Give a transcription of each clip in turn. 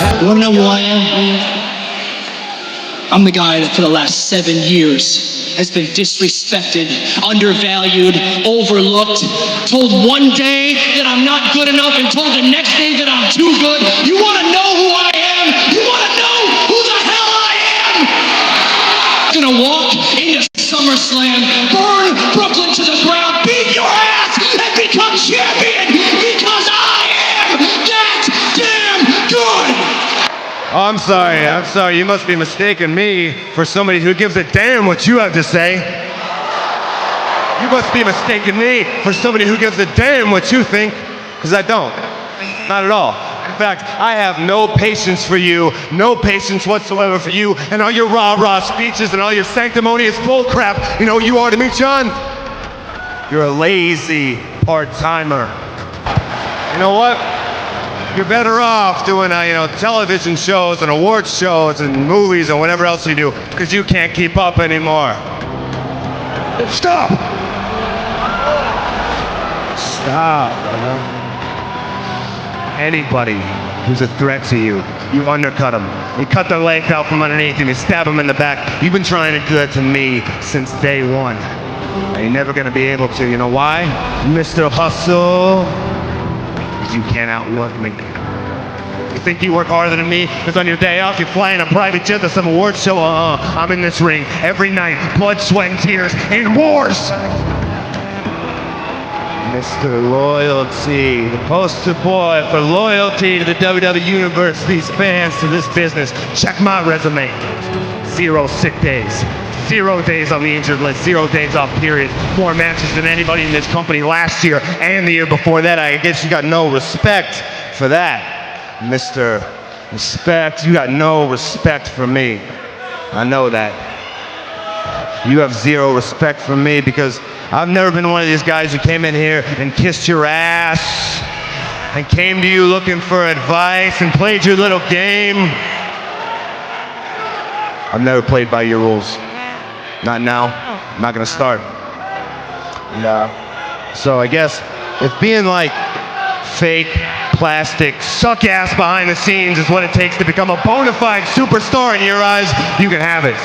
You wanna know who I am? I'm the guy that for the last 7 years has been disrespected, undervalued, overlooked, told one day that I'm not good enough and told the next day that I'm too good. You wanna know who I am? You wanna know who the hell I am? I'm gonna walk into SummerSlam, burn Brooklyn to the ground, beat your ass, and become champion because I am that damn good! Oh, I'm sorry. You must be mistaking me for somebody who gives a damn what you have to say. You must be mistaking me for somebody who gives a damn what you think, because I don't. Not at all. In fact, I have no patience for you, no patience whatsoever for you, and all your rah-rah speeches and all your sanctimonious bullcrap. You know what you are to me, John? You're a lazy part-timer. You know what? You're better off doing, television shows and award shows and movies and whatever else you do, because you can't keep up anymore. Stop! Stop, brother. Anybody who's a threat to you, you undercut them. You cut their leg out from underneath them, you stab them in the back. You've been trying to do that to me since day one. And you're never gonna be able to. You know why? Mr. Hustle. You can't outwork me. You think you work harder than me? Because on your day off, you fly in a private jet to some award show? I'm in this ring every night, blood, sweat, and tears, in wars. Mr. Loyalty, the poster boy for loyalty to the WWE Universe, these fans, to this business. Check my resume. 0 sick days. 0 days on the injured list, 0 days off, period. More matches than anybody in this company last year and the year before that. I guess you got no respect for that, Mr. Respect. You got no respect for me. I know that. You have 0 respect for me because I've never been one of these guys who came in here and kissed your ass and came to you looking for advice and played your little game. I've never played by your rules. Not now. I'm not gonna start. So I guess if being like fake, plastic, suck ass behind the scenes is what it takes to become a bona fide superstar in your eyes, you can have it.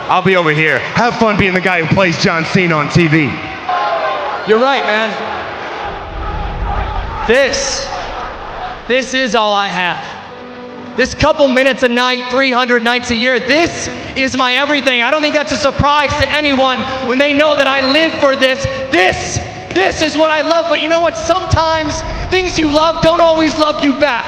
I'll be over here. Have fun being the guy who plays John Cena on TV. You're right, man. This is all I have. This couple minutes a night, 300 nights a year, this is my everything. I don't think that's a surprise to anyone when they know that I live for this. This is what I love. But you know what? Sometimes things you love don't always love you back.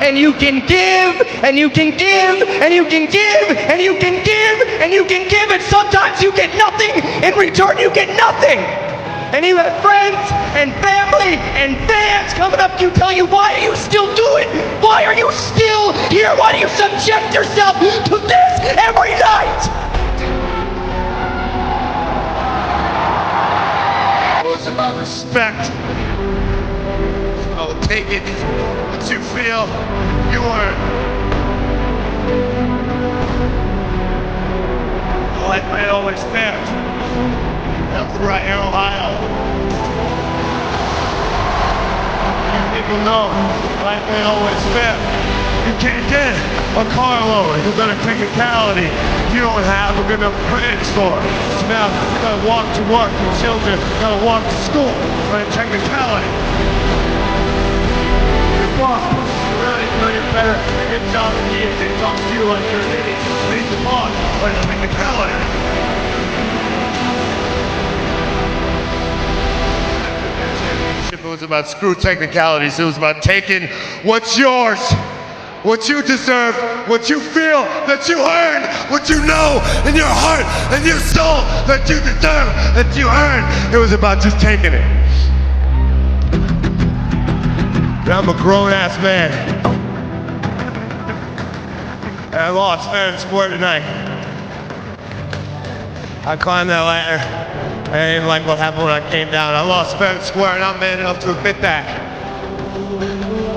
And you can give, and you can give, and you can give, and you can give, and you can give, and sometimes you get nothing. In return, you get nothing. And you have friends and family and fans coming up to you telling you, why do you still do it? Why are you still here? Why do you subject yourself to this every night? It's about respect. So take it what you feel you earn. Like I always felt. That's right here in Ohio. You people know, like they always felt. You can't get a car loan. You're gonna technicality. You don't have a good enough credit score. So now you gotta walk to work. Your children gotta walk to school. But in technicality, your boss really know you're better. Good job to you. They talk to you like you're an idiot. Leave the boss, but in technicality. It was about screw technicalities. It was about taking what's yours, what you deserve, what you feel that you earn, what you know in your heart and your soul that you deserve, that you earn. It was about just taking it. I'm a grown-ass man. And I lost fair and square tonight. I climbed that ladder. I didn't even like what happened when I came down. I lost fair and square, and I'm man enough to admit that.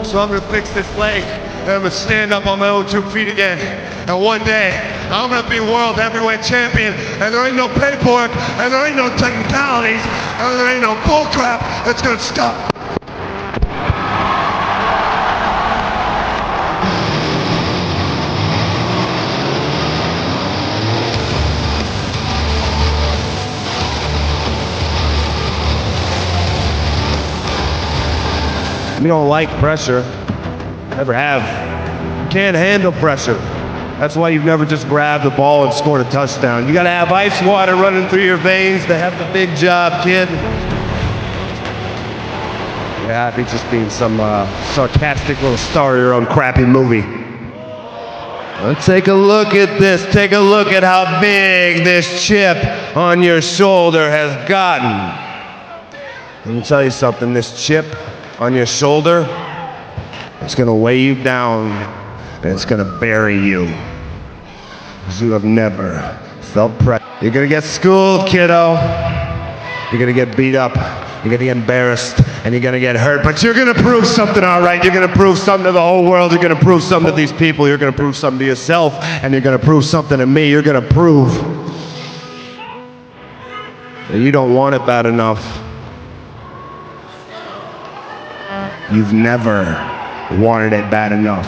So I'm gonna fix this leg, and I'm gonna stand up on my own 2 feet again. And one day, I'm gonna be world heavyweight champion, and there ain't no paperwork, and there ain't no technicalities, and there ain't no bullcrap that's gonna stop. You don't like pressure. Never have. You can't handle pressure. That's why you've never just grabbed the ball and scored a touchdown. You gotta have ice water running through your veins to have the big job, kid. You're happy just being some sarcastic little star of your own crappy movie. Let's take a look at this. Take a look at how big this chip on your shoulder has gotten. Let me tell you something. This chip on your shoulder, it's gonna weigh you down and it's gonna bury you. Because you have never felt pressure. You're gonna get schooled, kiddo. You're gonna get beat up. You're gonna get embarrassed and you're gonna get hurt, but you're gonna prove something, all right? You're gonna prove something to the whole world. You're gonna prove something to these people. You're gonna prove something to yourself, and you're gonna prove something to me. You're gonna prove that you don't want it bad enough. You've never wanted it bad enough.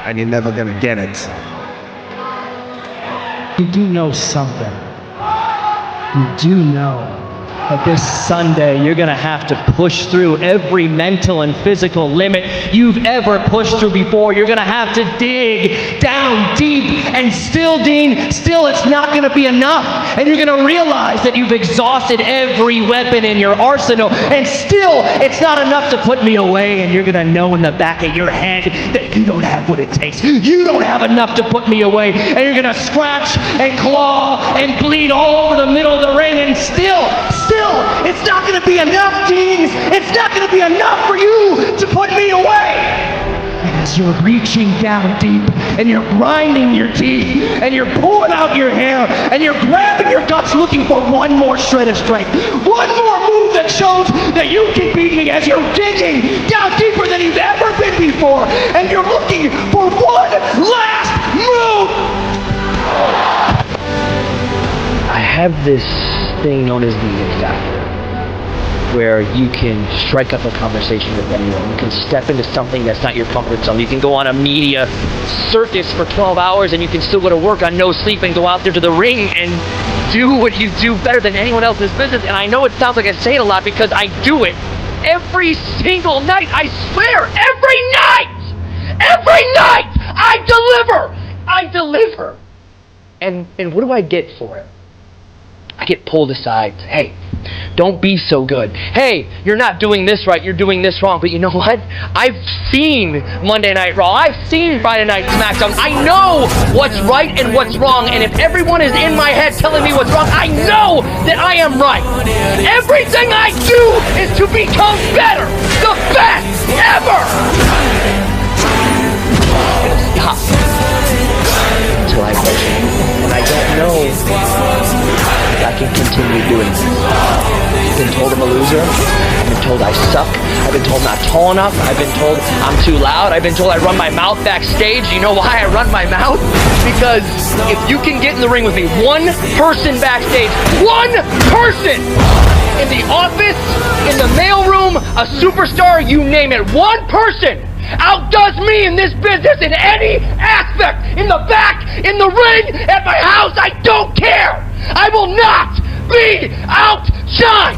And you're never gonna get it. You do know something. You do know that this Sunday you're going to have to push through every mental and physical limit you've ever pushed through before. You're going to have to dig down deep, and still, Dean, still it's not going to be enough. And you're going to realize that you've exhausted every weapon in your arsenal, and still it's not enough to put me away. And you're going to know in the back of your head that you don't have what it takes. You don't have enough to put me away. And you're going to scratch and claw and bleed all over the middle of the ring, and still, it's not going to be enough, Dean. It's not going to be enough for you to put me away. And as you're reaching down deep, and you're grinding your teeth, and you're pulling out your hair, and you're grabbing your guts looking for one more shred of strength, one more move that shows that you can beat me, as you're digging down deeper than you've ever been before, and you're looking for one last move. I have this thing known as the It Factor, where you can strike up a conversation with anyone. You can step into something that's not your comfort zone. You can go on a media circus for 12 hours and you can still go to work on no sleep and go out there to the ring and do what you do better than anyone else in this business. And I know it sounds like I say it a lot because I do it every single night. I swear, every night I deliver. And what do I get for it? I get pulled aside. Hey, don't be so good. Hey, you're not doing this right. You're doing this wrong. But you know what? I've seen Monday Night Raw. I've seen Friday Night SmackDown. I know what's right and what's wrong. And if everyone is in my head telling me what's wrong, I know that I am right. Everything I do is to become better. The best ever. Stop. Until I push it. And I don't know I can continue doing this. I've been told I'm a loser. I've been told I suck. I've been told I'm not tall enough. I've been told I'm too loud. I've been told I run my mouth backstage. You know why I run my mouth? Because if you can get in the ring with me, one person backstage, one person in the office, in the mailroom, a superstar, you name it, one person outdoes me in this business in any aspect, in the back, in the ring, at my house, I don't care. I will not be outshined.